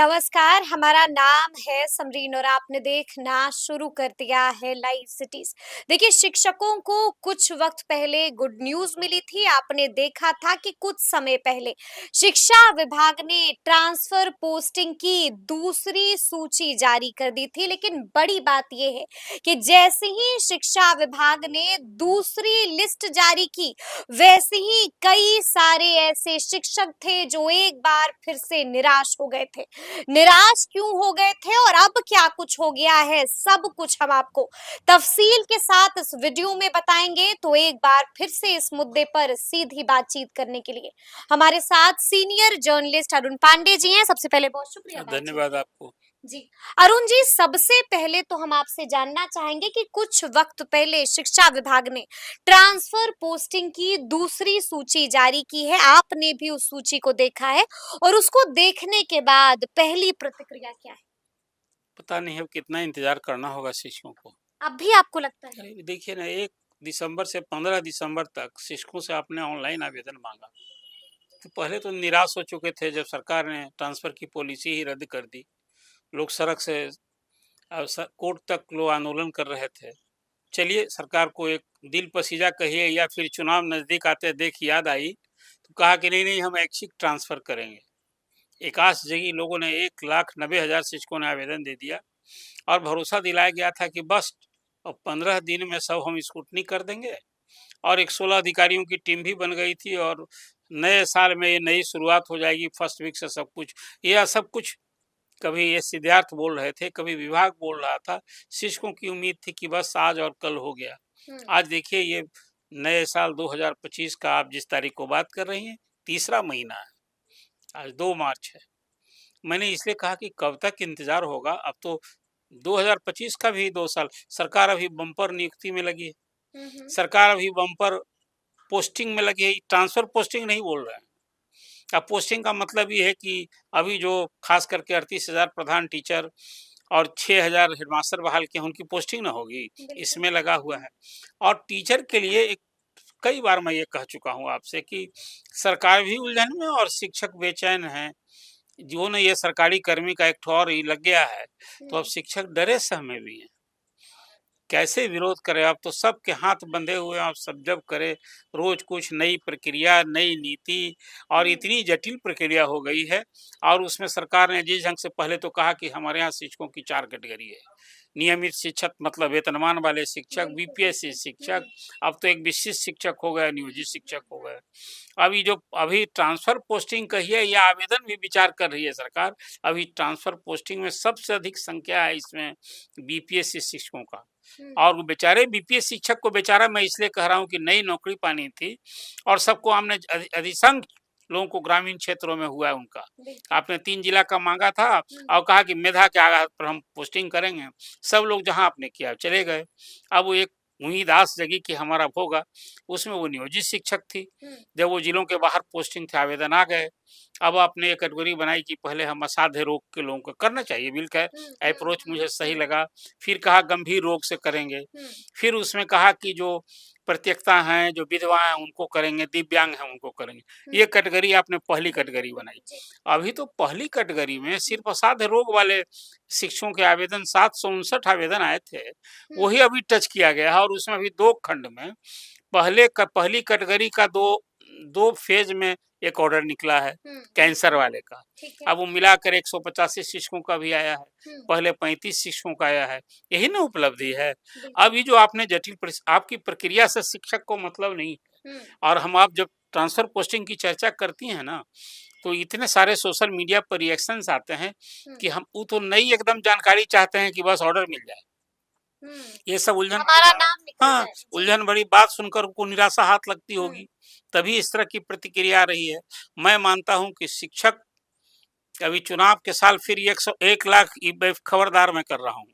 नमस्कार, हमारा नाम है समरीन और आपने देखना शुरू कर दिया है लाइव सिटीज। देखिए, शिक्षकों को कुछ वक्त पहले गुड न्यूज मिली थी। आपने देखा था कि कुछ समय पहले शिक्षा विभाग ने ट्रांसफर पोस्टिंग की दूसरी सूची जारी कर दी थी। लेकिन बड़ी बात यह है कि जैसे ही शिक्षा विभाग ने दूसरी लिस्ट जारी की, वैसे ही कई सारे ऐसे शिक्षक थे जो एक बार फिर से निराश हो गए थे। निराश क्यों हो गए थे और अब क्या कुछ हो गया है, सब कुछ हम आपको तफसील के साथ इस वीडियो में बताएंगे। तो एक बार फिर से इस मुद्दे पर सीधी बातचीत करने के लिए हमारे साथ सीनियर जर्नलिस्ट अरुण पांडे जी हैं। सबसे पहले बहुत शुक्रिया धन्यवाद आपको जी। अरुण जी, सबसे पहले तो हम आपसे जानना चाहेंगे कि कुछ वक्त पहले शिक्षा विभाग ने ट्रांसफर पोस्टिंग की दूसरी सूची जारी की है। आपने भी उस सूची को देखा है और उसको देखने के बाद पहली प्रतिक्रिया क्या है? पता नहीं है कितना इंतजार करना होगा शिक्षकों को। अब भी आपको लगता है? अरे देखिए ना, 1 दिसंबर से 15 दिसंबर तक शिक्षकों से आपने ऑनलाइन आवेदन मांगा, तो पहले तो निराश हो चुके थे जब सरकार ने ट्रांसफर की पॉलिसी ही रद्द कर दी। लोग सड़क से कोर्ट तक लोग आंदोलन कर रहे थे। चलिए, सरकार को एक दिल पसीजा कहिए या फिर चुनाव नजदीक आते देख याद आई तो कहा कि नहीं नहीं, हम ऐच्छिक ट्रांसफर करेंगे। एक आस जगी, लोगों ने 1,90,000 शिक्षकों ने आवेदन दे दिया और भरोसा दिलाया गया था कि बस अब 15 दिन में सब हम स्क्रूटनी कर देंगे। और एक 16 अधिकारियों की टीम भी बन गई थी और नए साल में ये नई शुरुआत हो जाएगी, फर्स्ट वीक से सब कुछ। यह सब कुछ कभी ये सिद्धार्थ बोल रहे थे, कभी विभाग बोल रहा था। शिक्षकों की उम्मीद थी कि बस आज और कल हो गया। आज देखिए, ये नए साल 2025 का आप जिस तारीख को बात कर रही हैं, तीसरा महीना है, आज 2 मार्च है। मैंने इसलिए कहा कि कब तक इंतजार होगा। अब तो 2025 का भी 2 साल। सरकार अभी बम्पर नियुक्ति में लगी है, सरकार अभी बम्पर पोस्टिंग में लगी है। ट्रांसफर पोस्टिंग नहीं बोल रहे हैं। अब पोस्टिंग का मतलब ये है कि अभी जो खास करके 38,000 प्रधान टीचर और 6,000 हेडमास्टर बहाल किए, उनकी पोस्टिंग ना होगी, इसमें लगा हुआ है। और टीचर के लिए एक, कई बार मैं ये कह चुका हूँ आपसे कि सरकार भी उलझन में और शिक्षक बेचैन हैं। जो न ये सरकारी कर्मी का एक ठो और ही लग गया है, तो अब शिक्षक डरे सहमे भी हैं। कैसे विरोध करें? अब तो सबके हाथ बंधे हुए हैं। अब सब जब करे, रोज कुछ नई प्रक्रिया, नई नीति, और इतनी जटिल प्रक्रिया हो गई है। और उसमें सरकार ने जिस ढंग से पहले तो कहा कि हमारे यहाँ शिक्षकों की 4 कैटेगरी है। नियमित शिक्षक मतलब वेतनमान वाले शिक्षक, बीपीएससी शिक्षक, अब तो एक विशिष्ट शिक्षक हो गया, नियोजित शिक्षक हो गए। अभी ट्रांसफर पोस्टिंग कहिए या आवेदन भी विचार कर रही है सरकार। अभी ट्रांसफर पोस्टिंग में सबसे अधिक संख्या है इसमें बीपीएससी शिक्षकों का। और वो बेचारे बीपीएस शिक्षक को, बेचारा मैं इसलिए कह रहा हूँ कि नई नौकरी पानी थी और सबको हमने अधिसंख्य लोगों को ग्रामीण क्षेत्रों में हुआ है उनका। आपने 3 जिला का मांगा था और कहा कि मेधा के आधार पर हम पोस्टिंग करेंगे। सब लोग जहां आपने किया चले गए। अब वो एक उम्मीद आस जगी कि हमारा होगा। उसमें वो नियोजित शिक्षक थी। जब वो जिलों के बाहर पोस्टिंग थे, आवेदन आ गए। अब आपने एक कैटेगरी बनाई कि पहले हम असाध्य रोग के लोगों को करना चाहिए, बिल का अप्रोच मुझे सही लगा। फिर कहा गंभीर रोग से करेंगे। फिर उसमें कहा कि जो प्रत्येकता हैं, जो विधवा हैं उनको करेंगे, दिव्यांग हैं उनको करेंगे। ये कैटेगरी आपने पहली कैटेगरी बनाई। अभी तो पहली कैटेगरी में सिर्फ असाध्य रोग वाले शिक्षकों के आवेदन 759 आवेदन आए थे, वही अभी टच किया गया है। और उसमें अभी 2 खंड में पहली कैटेगरी का दो फेज में एक ऑर्डर निकला है कैंसर वाले का। अब वो मिलाकर 185 शिक्षकों का भी आया है, पहले 35 शिक्षकों का आया है। यही ना उपलब्धि है। अभी जो आपने जटिल आपकी प्रक्रिया से शिक्षक को मतलब नहीं। और हम आप जब ट्रांसफर पोस्टिंग की चर्चा करती हैं ना, तो इतने सारे सोशल मीडिया पर रिएक्शंस आते हैं कि हम वो तो नई एकदम जानकारी चाहते हैं कि बस ऑर्डर मिल जाए। ये सब उलझन, हमारा नाम निकल हाँ, जाए। उलझन भरी बात सुनकर उनको निराशा हाथ लगती होगी, तभी इस तरह की प्रतिक्रिया आ रही है। मैं मानता हूं कि शिक्षक अभी चुनाव के साल फिर 1 लाख, खबरदार मैं कर रहा हूँ,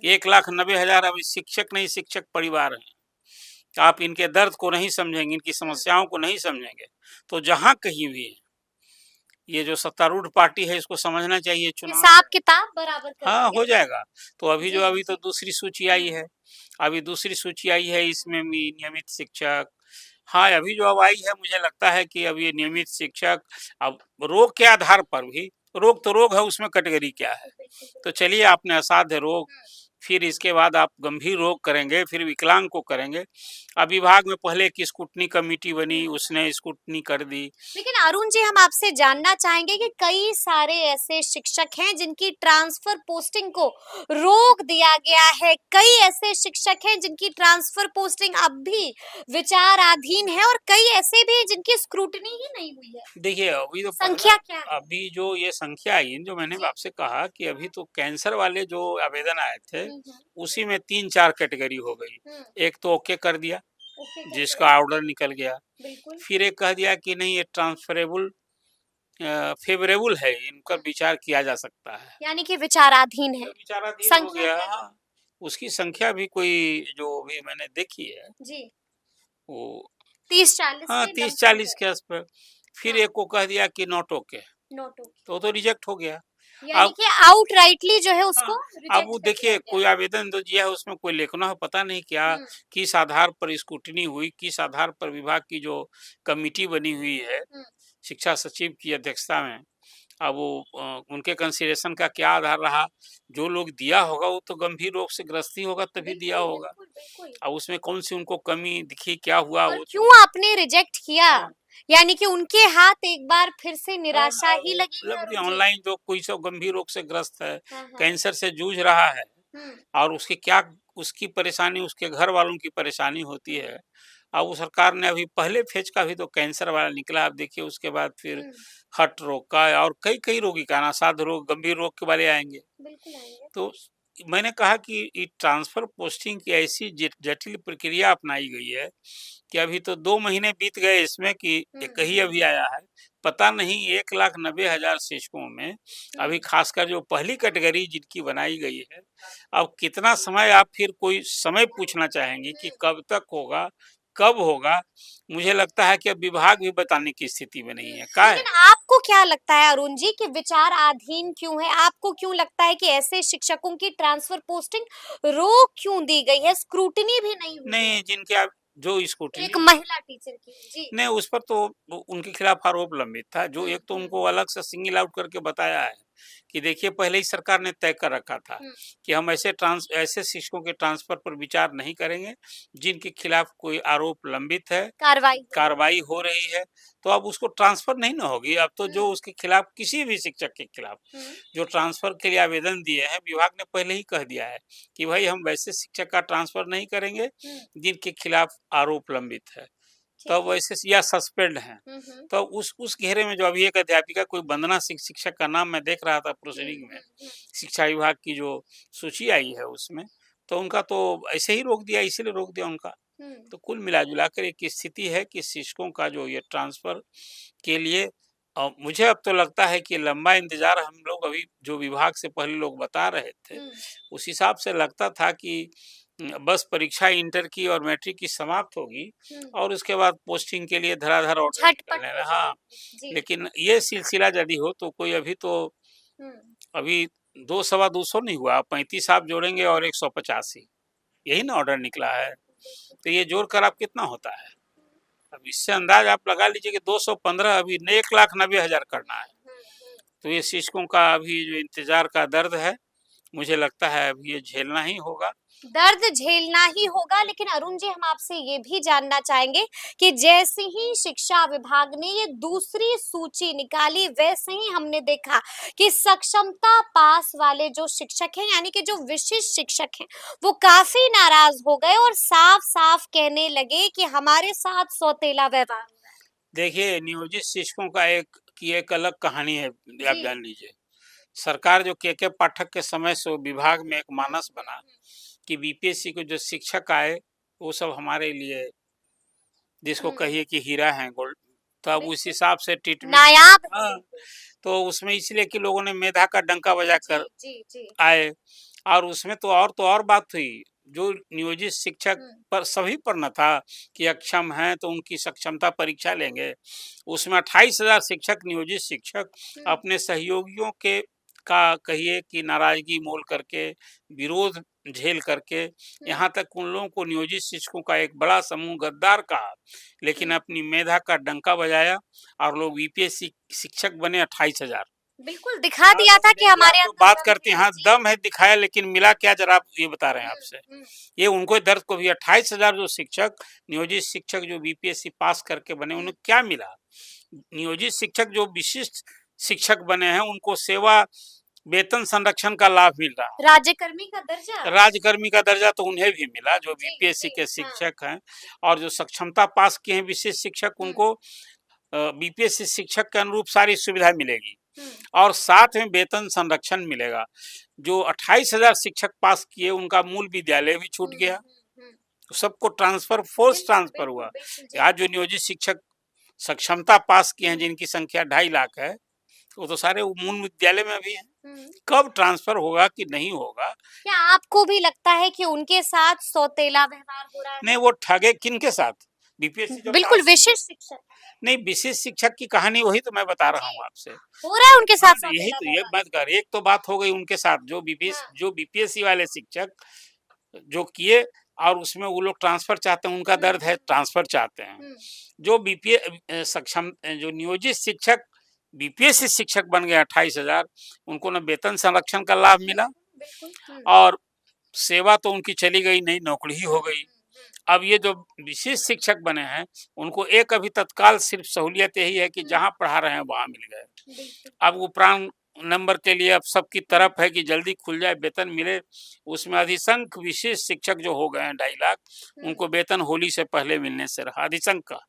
1,90,000 अभी शिक्षक नहीं, शिक्षक परिवार हैं। आप इनके दर्द को नहीं समझेंगे, इनकी समस्याओं को नहीं समझेंगे, तो जहां कहीं भी ये जो सत्तारूढ़ पार्टी है इसको समझना चाहिए। चुनाव हिसाब किताब बराबर कर हाँ देंगे। हो जाएगा। तो अभी तो दूसरी सूची आई है। अभी दूसरी सूची आई है, इसमें भी नियमित शिक्षक। हाँ, अभी जो अब आई है, मुझे लगता है कि अब ये नियमित शिक्षक अब रोग के आधार पर भी रोग तो रोग है, उसमें कैटेगरी क्या है? तो चलिए, आपने असाध्य रोग, फिर इसके बाद आप गंभीर रोग करेंगे, फिर विकलांग को करेंगे। अब विभाग में पहले एक स्क्रूटनी कमेटी बनी, उसने स्क्रूटनी कर दी। लेकिन अरुण जी, हम आपसे जानना चाहेंगे कि कई सारे ऐसे शिक्षक हैं जिनकी ट्रांसफर पोस्टिंग को रोक दिया गया है, कई ऐसे शिक्षक हैं जिनकी ट्रांसफर पोस्टिंग अब भी विचाराधीन है, और कई ऐसे भी हैं जिनकी स्क्रूटनी ही नहीं हुई है। देखिए, अभी तो संख्या क्या है? अभी जो ये संख्या आई, जो मैंने जी। आपसे कहा कि अभी तो कैंसर वाले जो आवेदन आए थे, हम्म। उसी में 3-4 कैटेगरी हो गई। हम्म। एक तो ओके कर दिया, ओके कर जिसका दिया। ऑर्डर निकल गया। बिल्कुल। फिर एक कह दिया कि नहीं, ये ट्रांसफरेबल फेवरेबल है, इन पर विचार किया जा सकता है। यानी कि विचाराधीन तो है। विचाराधीन हो संख्या गया। क्या है? हाँ, उसकी संख्या भी कोई जो भी मैंने देखी है, जी। वो 30-40 हाँ, के लमसम 30-40 है। के आसपास। फिर हाँ। एक को कह दिया कि नॉट ओके, नोट ओके। तो रिजेक्ट हो गया। यानी अब कि आउटराइटली जो है हाँ, उसको अब रिजेक्ट वो कर दिया देखिए, गया। कोई आवेदन जो दिया है उसमें कोई लेखना है, पता नहीं क्या, हुँ। किस आधार पर स्क्रूटनी हुई, किस आधार पर विभाग की जो कमिटी बनी हुई है, हुँ। शिक्षा सचिव की अध्यक्षता में, अब वो उनके कंसिडरेशन का क्या आधार रहा? जो लोग दिया होगा वो तो गंभीर रोग से ग्रस्त ही होगा, तभी दिया बिल्कुल, होगा। बिल्कुल, बिल्कुल। अब उसमें कौन-सी उनको कमी दिखी, क्या हुआ, और वो क्यों तो आपने रिजेक्ट किया? हाँ। यानी कि उनके हाथ एक बार फिर से हाँ, निराशा ही लगी है, मतलब अरुण जी। ऑनलाइन जो कोई सब गंभीर रोग से ग्रस्त है, हाँ, हाँ। कैंसर से जूझ रहा है, हुँ। और उसकी क्या, उसकी परेशानी, उसके घर वालों की परेशानी होती हुँ। है। अब वो सरकार ने अभी पहले फेज का भी तो कैंसर वाला निकला, आप देखिए उसके बाद फिर हुँ। हार्ट रोग का और कई-कई रोगी का, असाध्य रोग, गंभीर रोग के वाले आएँगे। बिल्कुल आएँगे। तो मैंने कहा कि ये ट्रांसफर पोस्टिंग की ऐसी जटिल प्रक्रिया अपनाई गई है कि अभी तो 2 महीने बीत गए इसमें कि हुँ, एक ही हुँ, अभी आया है। पता नहीं 1,90,000 शिक्षकों में हुँ। अभी खासकर जो पहली कैटेगरी जिनकी बनाई गई है, अब कितना समय, आप फिर कोई समय पूछना चाहेंगी कि हुँ। कब तक होगा, कब होगा? मुझे लगता है कि अब विभाग भी बताने की स्थिति में नहीं हुँ। है। क्या है? लेकिन आपको क्या लगता है अरुण जी कि विचाराधीन क्यों है? आपको क्यों लगता है कि ऐसे शिक्षकों की ट्रांसफर पोस्टिंग रोक क्यों दी गई है? स्क्रूटनी भी नहीं हुई है। नहीं, जिनके आप जो एक स्क्रूटनी महिला टीचर की। जी। नहीं, उस पर तो उनके खिलाफ आरोप लंबित था, जो हुँ, एक तो हुँ, उनको अलग से सिंगल आउट करके बताया है कि देखिए, पहले ही सरकार ने तय कर रखा था हुँ। कि हम ऐसे शिक्षकों के ट्रांसफर पर विचार नहीं करेंगे जिनके खिलाफ कोई आरोप लंबित है, कार्रवाई हो रही है। कार्रवाई हो रही है। तो अब उसको ट्रांसफर नहीं ना होगी, अब तो जो हुँ। उसके खिलाफ, किसी भी शिक्षक के खिलाफ हुँ। जो ट्रांसफर के लिए आवेदन दिए हैं, विभाग ने पहले ही कह दिया है कि भाई हम वैसे शिक्षक का ट्रांसफर नहीं करेंगे हुँ। जिनके खिलाफ आरोप लंबित है, ठीक तब है। वैसे या सस्पेंड हैं। हुँ, हुँ। तो उस घेरे में जो अभी एक अध्यापिका, कोई वंदना शिक्षक का नाम मैं देख रहा था हुँ, प्रोसीडिंग में, हुँ, हुँ, शिक्षा विभाग की जो सूची आई है उसमें, तो उनका तो ऐसे ही रोक दिया, इसीलिए रोक दिया उनका। हुँ। तो कुल मिला-जुला कर एक स्थिति है कि शिक्षकों का जो ये ट्रांसफ़र के लिए, मुझे अब तो लगता है कि लंबा इंतज़ार हम लोग अभी जो विभाग से पहले लोग बता रहे थे, हुँ। उस हिसाब से लगता था कि बस परीक्षा इंटर की और मैट्रिक की समाप्त होगी हुँ। और उसके बाद पोस्टिंग के लिए धड़ाधड़ ऑर्डर झटपट निकलने हो लगे। हाँ, जाएगी। जी। लेकिन ये सिलसिला यदि हो तो कोई अभी तो, हुँ। अभी 2 सवा 200 नहीं हुआ, 35 आप जोड़ेंगे और 185, यही ना ऑर्डर निकला है। तो ये जोड़कर आप कितना होता है? अब इससे अंदाज़ आप लगा लीजिए कि 215, अभी 1,90,000 करना है। हुँ, हुँ। तो ये शिक्षकों का अभी जो इंतज़ार का दर्द है, मुझे लगता है अब ये झेलना ही होगा। दर्द झेलना ही होगा, लेकिन अरुण जी, हम आपसे ये भी जानना चाहेंगे कि जैसे ही शिक्षा विभाग ने ये दूसरी सूची निकाली, वैसे ही हमने देखा कि सक्षमता पास वाले जो शिक्षक हैं, यानी कि जो विशिष्ट शिक्षक हैं, वो काफी नाराज हो गए और साफ-साफ कहने लगे कि हमारे साथ सौतेला व्यवहार हो रहा है। देखिए, नियोजित शिक्षकों का एक अलग कहानी है, आप जी। जान लीजिए। सरकार जो के पाठक के समय से वो विभाग में एक मानस बना कि बीपीएससी के जो शिक्षक आए, वो सब हमारे लिए, जिसको हुँ। कहिए कि हीरा हैं, गोल्ड। तो अब उस बिल्कुल। हिसाब से ट्रीटमेंट। नायाब है हाँ, बिल्कुल। तो उसमें इसलिए कि लोगों ने मेधा का डंका जी, बजाकर जी, जी। आए, और उसमें तो और बात हुई, जो नियोजित शिक्षक हुँ। पर सभी पर न था कि अक्षम हैं तो उनकी सक्षमता परीक्षा लेंगे। उसमें 28,000 शिक्षक, नियोजित शिक्षक हुँ। अपने सहयोगियों के का कहिए कि नाराज़गी मोल करके, विरोध झेल करके, हुँ। यहाँ तक उन लोगों को नियोजित शिक्षकों का एक बड़ा समूह गद्दार कहा, लेकिन हुँ। अपनी मेधा का डंका बजाया और लोग यूपीएससी शिक्षक बने 28,000। बिल्कुल दिखा दिया था कि ये आप हमारे जो अंदर बात दम करते हैं, है। हाँ जी। दम है दिखाया, लेकिन मिला क्या जरा आप ये बता रहे हैं आपसे। हम्म। ये उनको दर्द को भी 28,000 जो शिक्षक, नियोजित शिक्षक जो बीपीएससी पास करके बने, उन्हें क्या मिला? नियोजित शिक्षक जो विशिष्ट शिक्षक बने हैं, उनको सेवा वेतन संरक्षण का लाभ मिल रहा है। राज्यकर्मी का दर्जा। राजकर्मी का दर्जा तो उन्हें भी मिला जो जी बीपीएससी जी के हाँ। शिक्षक हैं, और जो सक्षमता पास किए हैं विशिष्ट शिक्षक, हम्म उनको बीपीएससी शिक्षक के अनुरूप सारी सुविधा मिलेगी, हम्म और साथ में वेतन संरक्षण मिलेगा। जो 28,000 शिक्षक पास किए, उनका मूल विद्यालय भी छूट गया, हम्म। तो सबको ट्रांसफर, फोर्स बिल्कुल ट्रांसफर बिल्कुल हुआ। बिल्कुल जी। आज जो नियोजित शिक्षक सक्षमता पास किए हैं, हम्म जिनकी संख्या 2.5 लाख है, वो तो सारे मूल विद्यालय में भी हैं। हम्म। कब ट्रांसफर होगा कि नहीं होगा? क्या आपको भी लगता है कि उनके साथ सौतेला व्यवहार हो रहा नहीं, है? वो ठगे किनके साथ? बीपीएससी जो बिल्कुल पास, विशिष्ट शिक्षक। नहीं विशेष शिक्षक की कहानी वही तो मैं बता रहा जी। हूँ आपसे। हो रहा है उनके हाँ, साथ यही सौतेला तो ये व्यवहार। बात कर, एक तो बात हो गई उनके साथ हाँ। जो बीपीएससी वाले शिक्षक जो किए, और उसमें वो लोग ट्रांसफर चाहते हैं, उनका दर्द है, ट्रांसफर चाहते हैं। हम्म। जो जो नियोजित शिक्षक बीपीएससी शिक्षक बन गए 28,000, उनको ना वेतन संरक्षण का लाभ मिला, बिल्कुल। और सेवा तो उनकी चली गई, नई नौकरी ही हो गई। हम्म। अब ये जो विशेष शिक्षक बने हैं, उनको एक अभी तत्काल सिर्फ सहूलियत यही है कि जहाँ पढ़ा रहे हैं वहाँ मिल गए। बिल्कुल। अब उपरांत नंबर के लिए अब सबकी तरफ है कि जल्दी खुल जाए, वेतन मिले। उसमें अधिसंख्य विशेष शिक्षक जो हो गए हैं 2.5 लाख, उनको वेतन होली से पहले मिलने से रहा, अधिसंख्य का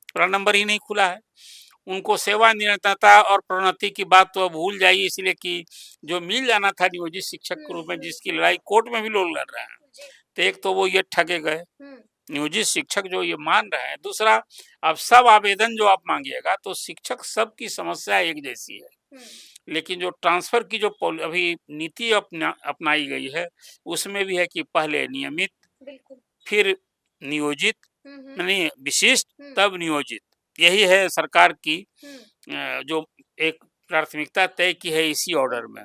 पूरा नंबर ही नहीं खुला है। उनको सेवा निरंतरता और प्रोन्नति की बात तो अब भूल जाइए, इसलिए कि जो मिल जाना था नियोजित शिक्षक के रूप में, जिसकी लड़ाई कोर्ट में भी लोग लड़ रहे हैं, जी। तो एक तो वो ये ठगे गए हम्म नियोजित शिक्षक जो ये मान रहे हैं। दूसरा, अब सब आवेदन जो आप मांगिएगा तो शिक्षक सबकी समस्या एक जैसी है, लेकिन जो ट्रांसफर की जो अभी नीति अपनाई गई है, उसमें भी है कि पहले नियमित, बिल्कुल। फिर नियोजित, नहीं विशिष्ट, हम्म तब नियोजित। यही है सरकार की जो एक प्राथमिकता तय की है इसी ऑर्डर में।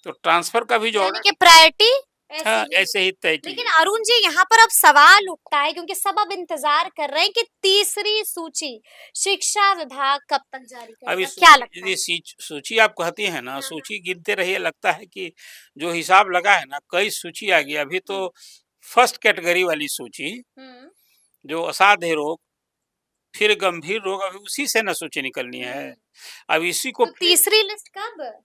तो ट्रांसफर का भी जो यानी ऑर्डर कि प्रायोरिटी ऐसे था, ही। ऐसे ही तय की लेकिन गई। अरुण जी यहाँ पर अब सवाल उठता है क्योंकि सब अब इंतजार कर रहे हैं कि तीसरी सूची शिक्षा विभाग कब तक जारी अभी करेगा, क्या लगता है? सूची आप कहती है ना, हाँ, हाँ। सूची गिनते रहिए, लगता है कि जो हिसाब लगा है ना, कई सूची आ गई। अभी तो फर्स्ट कैटेगरी वाली सूची, हम्म जो असाध्य रोग, फिर गंभीर रोग, अभी उसी से ना सूची निकलनी है। अब इसी को तो फिर तीसरी लिस्ट कब?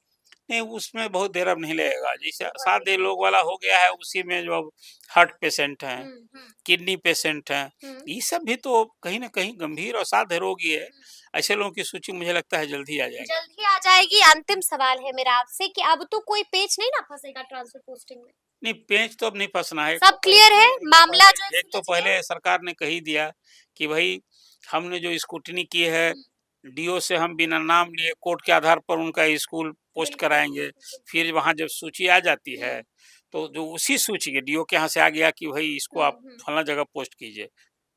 नहीं, उसमें बहुत देर अब नहीं लगेगा। जैसे असाध्य हम्म रोग वाला हो गया है, उसी में जो अब हार्ट पेशेंट हैं, किडनी पेशेंट हैं, हम्म ये सब भी तो कहीं ना कहीं गंभीर और असाध्य रोग ही है। ऐसे लोगों की सूची मुझे लगता है जल्द ही आ जाएगी। जल्द ही आ जाएगी। अंतिम सवाल है मेरा आपसे कि अब तो कोई पेच नहीं ना फंसेगा ट्रांसफर पोस्टिंग में? नहीं, पेंच तो अब नहीं फंसना है। सब क्लियर है, मामला जो है एक तो सुलझ गया? पहले सरकार ने कही दिया कि भाई हमने जो स्क्रूटनी की है, डीओ से हम बिना नाम लिए कोर्ट के आधार पर उनका स्कूल पोस्ट बिल्कुल कराएंगे। फिर वहाँ जब सूची आ जाती है, तो जो उसी सूची के डीओ के यहाँ से आ गया कि भाई इसको आप फला जगह पोस्ट कीजिए,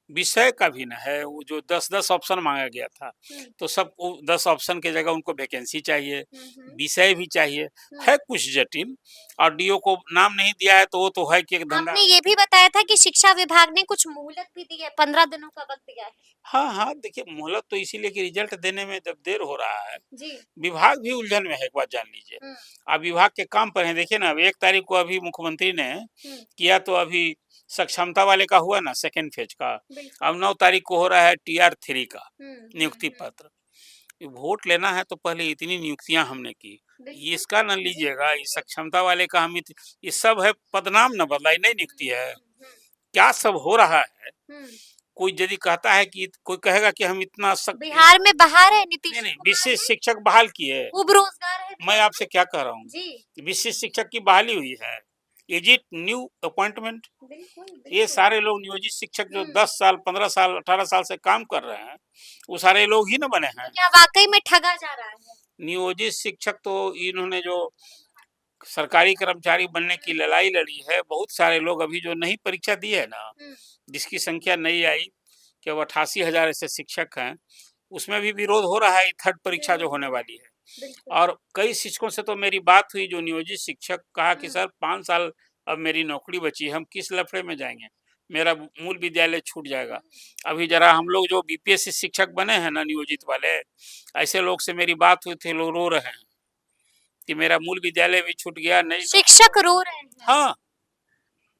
विषय का भी ना है। वो जो 10-10 ऑप्शन मांगा गया था, तो सब 10 ऑप्शन के जगह उनको वैकेंसी चाहिए, विषय भी चाहिए, है कुछ जटिल। और डीओ को नाम नहीं दिया है, तो वो तो है कि एक धंधा। आपने ये भी बताया था कि शिक्षा विभाग ने कुछ मोहलत भी दी है, 15 दिनों का वक्त दिया है। हाँ हाँ, देखिए मोहलत तो इसीलिए कि रिजल्ट देने में जब देर हो रहा है, जी। विभाग भी उलझन में है, एक बात जान लीजिए। आप विभाग के काम पर हैं, देखिए ना, अब 1 तारीख को अभी मुख्यमंत्री ने किया, तो अभी सक्षमता वाले का हुआ ना सेकेंड फेज का। अब 9 तारीख को हो रहा है टीआर 3 का नियुक्ति पत्र। वोट लेना है तो पहले इतनी नियुक्तियां हमने की, ये इसका न लीजिएगा, इस सक्षमता वाले का हम ये सब है, पदनाम न बदला, नई नियुक्ति है। क्या सब हो रहा है? कोई यदि कहता है कि कोई कहेगा कि हम इतना बिहार में बहार है, नीतीश नहीं, कुमार विशेष है, शिक्षक बहाल किए। खूब रोजगार है मैं बिहार आपसे क्या कह रहा हूँ, जी। विशेष शिक्षक की बहाली हुई है। Is it new appointment? बिल्कुल ये बिल्कुल। सारे लोग नियोजित शिक्षक जो 10 साल 15 साल 18 साल से काम कर रहे हैं, वो सारे लोग ही ना बने हैं। क्या वाकई में ठगा जा रहा है? नियोजित शिक्षक तो इन्होंने जो सरकारी कर्मचारी बनने की लड़ाई लड़ी है, बहुत सारे लोग अभी जो नहीं परीक्षा दी है ना, जिसकी संख्या नहीं आई, कि अब 88,000 ऐसे शिक्षक हैं, उसमें भी विरोध हो रहा है थर्ड परीक्षा जो होने वाली है। और कई शिक्षकों से तो मेरी बात हुई, जो नियोजित शिक्षक, कहा कि सर 5 साल अब मेरी नौकरी बची, हम किस लफड़े में जाएंगे, मेरा मूल विद्यालय छूट जाएगा। अभी जरा हम लोग जो बीपीएससी शिक्षक बने हैं ना नियोजित वाले, ऐसे लोग से मेरी बात हुई थी, लोग रो रहे हैं कि मेरा मूल विद्यालय भी छूट गया, नहीं तो शिक्षक रो रहे हैं। हाँ,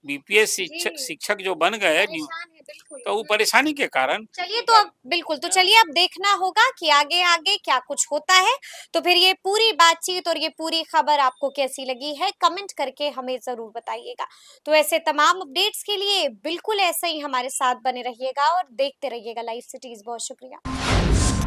बीपीएस शिक्षक जी, शिक्षक जो बन गए परेशान है बिल्कुल। तो वो परेशानी के कारण। चलिए तो अब बिल्कुल, तो चलिए अब देखना होगा कि आगे-आगे क्या कुछ होता है। तो फिर ये पूरी बातचीत और ये पूरी खबर आपको कैसी लगी है, कमेंट करके हमें ज़रूर बताइएगा। तो ऐसे तमाम अपडेट्स के लिए बिल्कुल ऐसे ही हमारे साथ बने रहिएगा और देखते रहिएगा लाइव सिटीज़। बहुत शुक्रिया।